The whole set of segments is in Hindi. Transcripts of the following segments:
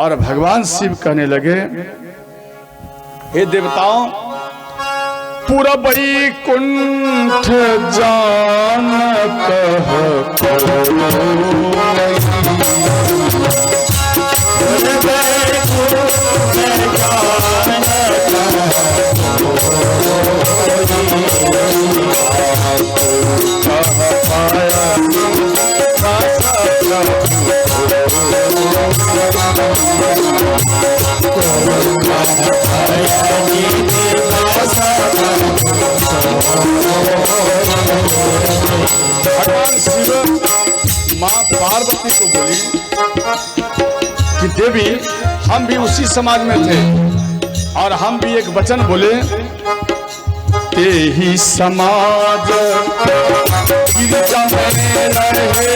और भगवान शिव कहने लगे, हे देवताओं, पूरा वैकुंठ जान भगवान शिव माँ पार्वती को बोली कि देवी, हम भी उसी समाज में थे और हम भी एक वचन बोले, ते ही समाज गिरजा में रहे,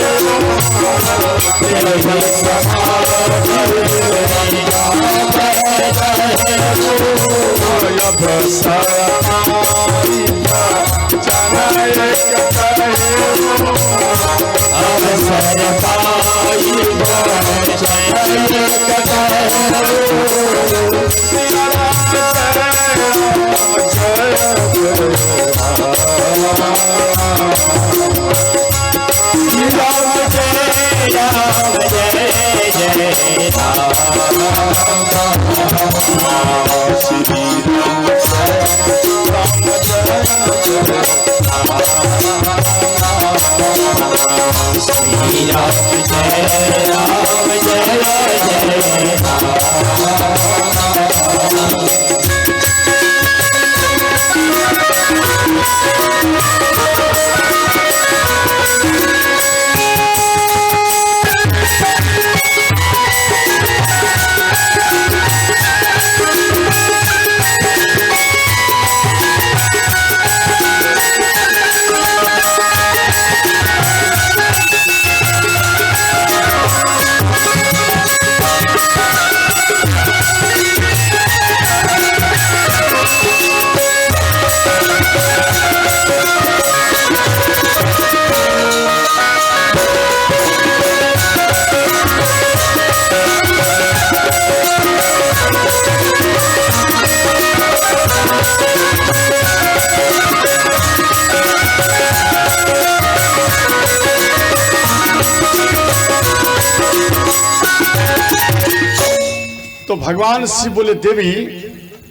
तो भगवान शिव बोले, देवी,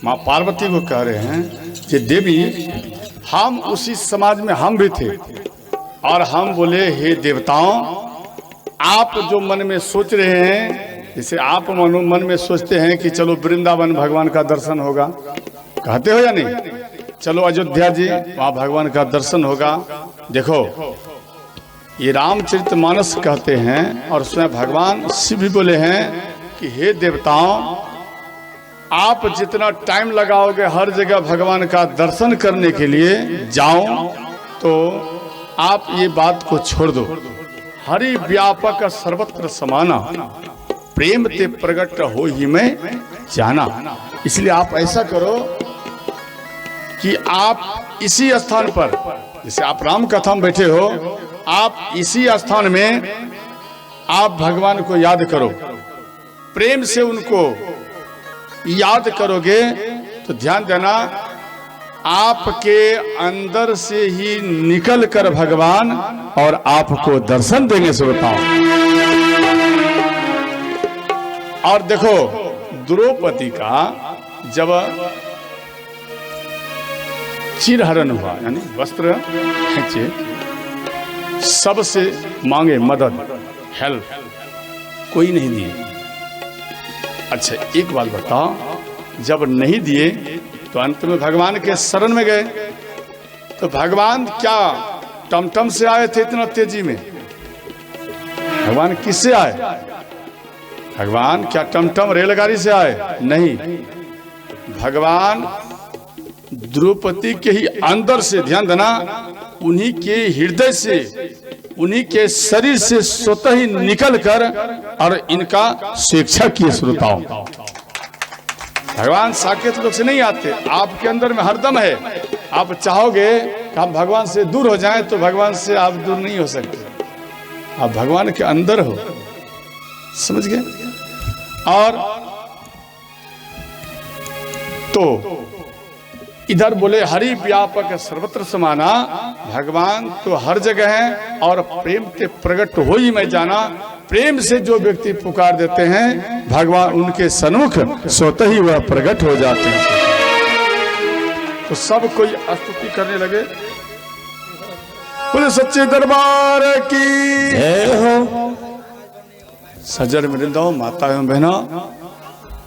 माँ पार्वती को कह रहे हैं कि देवी, हम उसी समाज में हम भी थे और हम बोले, हे देवताओं, आप जो मन में सोच रहे हैं, जैसे आप मन में सोचते हैं कि चलो वृंदावन भगवान का दर्शन होगा, कहते हो या नहीं? चलो अयोध्या जी, वहाँ भगवान का दर्शन होगा। देखो, ये रामचरितमानस कहते हैं और उसमें भगवान शिव भी बोले हैं कि हे देवताओं, आप जितना टाइम लगाओगे हर जगह भगवान का दर्शन करने के लिए जाओ, तो आप ये बात को छोड़ दो। हरि व्यापक सर्वत्र समाना, प्रेम ते प्रगट हो ही में जाना। इसलिए आप ऐसा करो कि आप इसी स्थान पर, जैसे आप राम कथा में बैठे हो, आप इसी स्थान में आप भगवान को याद करो, प्रेम से उनको याद करोगे तो ध्यान देना, आपके अंदर से ही निकल कर भगवान और आपको दर्शन देंगे। से बताओ। और देखो, द्रौपदी का जब चिरहरण हुआ, यानी वस्त्र खींचे, सबसे मांगे मदद, हेल्प, कोई नहीं दिए। अच्छा, एक बात बताओ, जब नहीं दिए तो अंत में भगवान के शरण में गए, तो भगवान क्या टमटम से आए थे इतना तेजी में? भगवान किससे आए? भगवान क्या टमटम रेलगाड़ी से आए? नहीं, भगवान द्रौपदी के ही अंदर से, ध्यान देना, उन्हीं के हृदय से, उन्हीं के शरीर से स्वतः ही निकल कर और इनका स्वेच्छा किए। श्रोताओं, भगवान साकेत लोग से नहीं आते, आपके अंदर में हरदम है। आप चाहोगे कि आप भगवान से दूर हो जाएं तो भगवान से आप दूर नहीं हो सकते, आप भगवान के अंदर हो। समझ गए? और तो इधर बोले हरि व्यापक सर्वत्र समाना, भगवान तो हर जगह है और प्रेम के प्रकट हो ही मैं जाना। प्रेम से जो व्यक्ति पुकार देते हैं भगवान उनके सन्मुख स्वतः ही वह प्रकट हो जाते हैं। तो सब कोई स्तुति करने लगे। बोले सच्चे दरबार की जय हो। सज्जन वृंदों, माता एवं बहनों,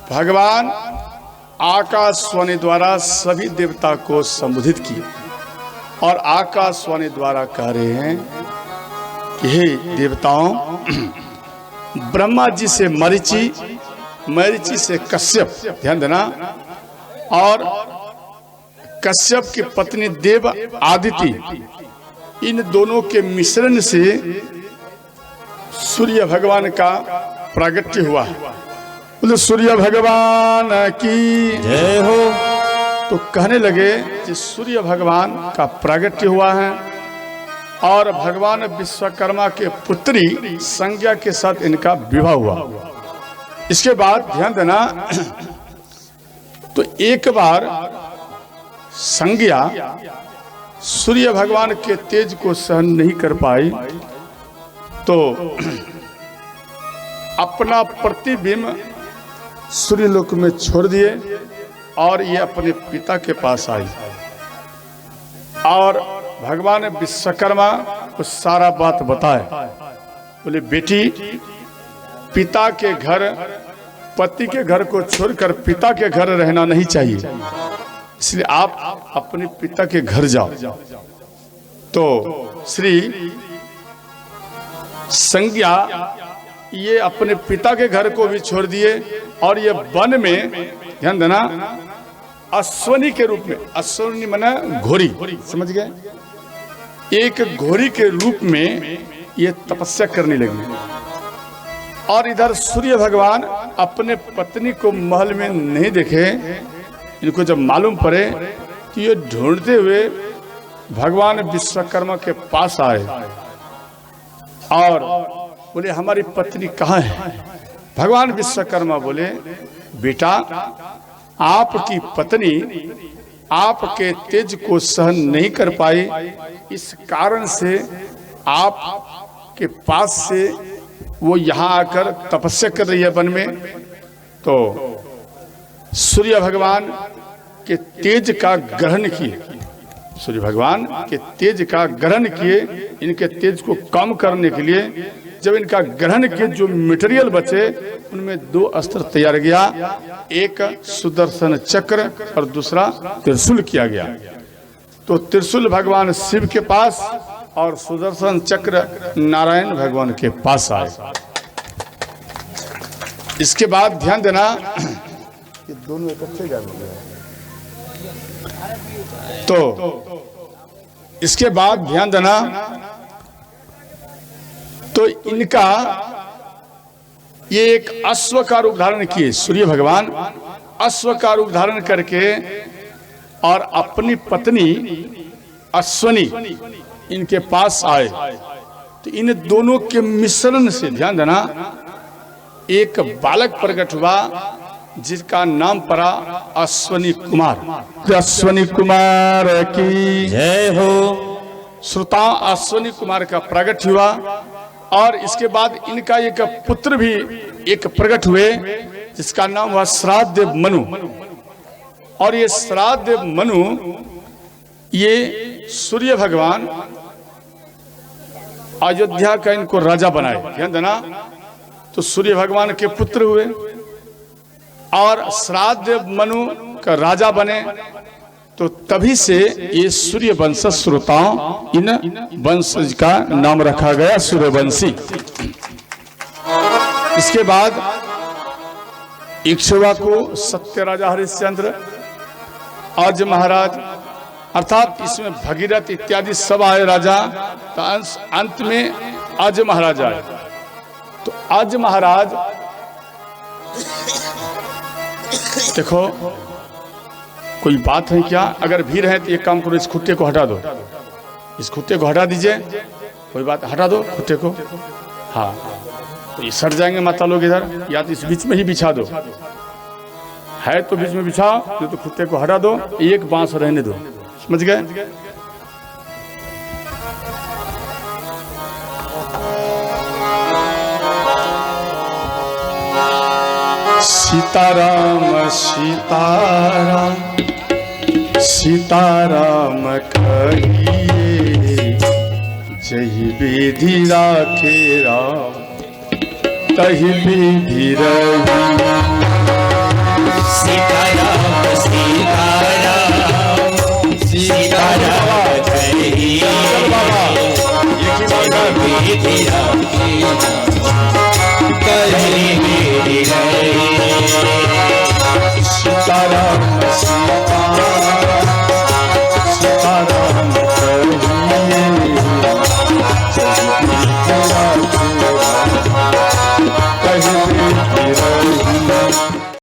भगवान आकाशवाणी द्वारा सभी देवता को संबोधित किया और आकाशवाणी द्वारा कह रहे हैं कि हे देवताओं, ब्रह्मा जी से मरीचि, मरीचि से कश्यप, ध्यान देना, और कश्यप की पत्नी देव आदिति, इन दोनों के मिश्रण से सूर्य भगवान का प्रागट्य हुआ है। बोले सूर्य भगवान की जय हो। तो कहने लगे कि सूर्य भगवान का प्रागट्य हुआ है और भगवान विश्वकर्मा के पुत्री संज्ञा के साथ इनका विवाह हुआ। इसके बाद ध्यान देना, तो एक बार संज्ञा सूर्य भगवान के तेज को सहन नहीं कर पाई तो अपना प्रतिबिंब सूर्यलोक में छोड़ दिए और ये अपने पिता के पास आई और भगवान विश्वकर्मा को सारा बात बताए। बोले बेटी, पिता के घर, पति के घर को छोड़कर पिता के घर रहना नहीं चाहिए, इसलिए आप अपने पिता के घर जाओ। तो श्री संज्ञा ये अपने पिता के घर को भी छोड़ दिए और ये वन में, ध्यान देना, अश्वनी के रूप में, अश्वनी माना घोड़ी, समझ गए, एक घोड़ी के रूप में ये तपस्या करने लगी। और इधर सूर्य भगवान अपने पत्नी को महल में नहीं देखे, इनको जब मालूम पड़े तो ये ढूंढते हुए भगवान विश्वकर्मा के पास आए और बोले हमारी पत्नी कहाँ है। भगवान विश्वकर्मा बोले बेटा, आपकी पत्नी आपके तेज को सहन नहीं कर पाई, इस कारण से आपके पास से वो यहाँ आकर तपस्या कर रही है वन में। तो सूर्य भगवान के तेज का ग्रहण किए, सूर्य भगवान के तेज का ग्रहण किए, इनके तेज को कम करने के लिए जब इनका ग्रहण किए जो मटेरियल बचे उनमें दो अस्त्र तैयार किया, एक सुदर्शन चक्र और दूसरा त्रिशूल किया गया। तो त्रिशूल भगवान शिव के पास और सुदर्शन चक्र नारायण भगवान के पास आए। इसके बाद ध्यान देना, ये दोनों इकट्ठे जाएंगे। तो इसके बाद ध्यान देना, तो इनका ये एक अश्व का रूप धारण किए, सूर्य भगवान अश्व का रूप धारण करके और अपनी पत्नी अश्वनी इनके पास आए। तो इन दोनों के मिश्रण से, ध्यान देना, एक बालक प्रकट हुआ जिसका नाम पड़ा अश्वनी कुमार। अश्वनी कुमार की जय हो। श्रोता, अश्वनी कुमार का प्रकट हुआ और इसके बाद इनका एक पुत्र भी एक प्रकट हुए जिसका नाम हुआ श्राद्धदेव मनु। और ये श्राद्धदेव मनु ये सूर्य भगवान अयोध्या का इनको राजा बनाए, ध्यान देना। तो सूर्य भगवान के पुत्र हुए और श्राद्धदेव मनु का राजा बने। तो तभी से ये सूर्य वंश श्रोताओं, इन वंशज का नाम रखा गया सूर्यवंशी। इसके बाद इक्ष्वाकु, सत्य राजा हरिश्चंद्र, आज महाराज, अर्थात इसमें भगीरथ इत्यादि सब आए राजा। तो अंत में आज महाराज आए। तो आज महाराज देखो, कोई बात है क्या? अगर भीड़ है तो एक काम करो, इस खुट्टे को हटा दो, इस खुट्टे को हटा दीजिए, कोई बात, हटा दो खुट्टे को, हाँ, तो ये सट जाएंगे माता लोग इधर, या तो इस बीच में ही बिछा दो, है तो बीच में बिछाओ, नहीं तो कुत्ते को हटा दो, एक बांस रहने दो। समझ गए? सीताराम सीताराम सीताराम कहिए, जही विधि राखे राम तही विधि रही। सीताराम सीताराम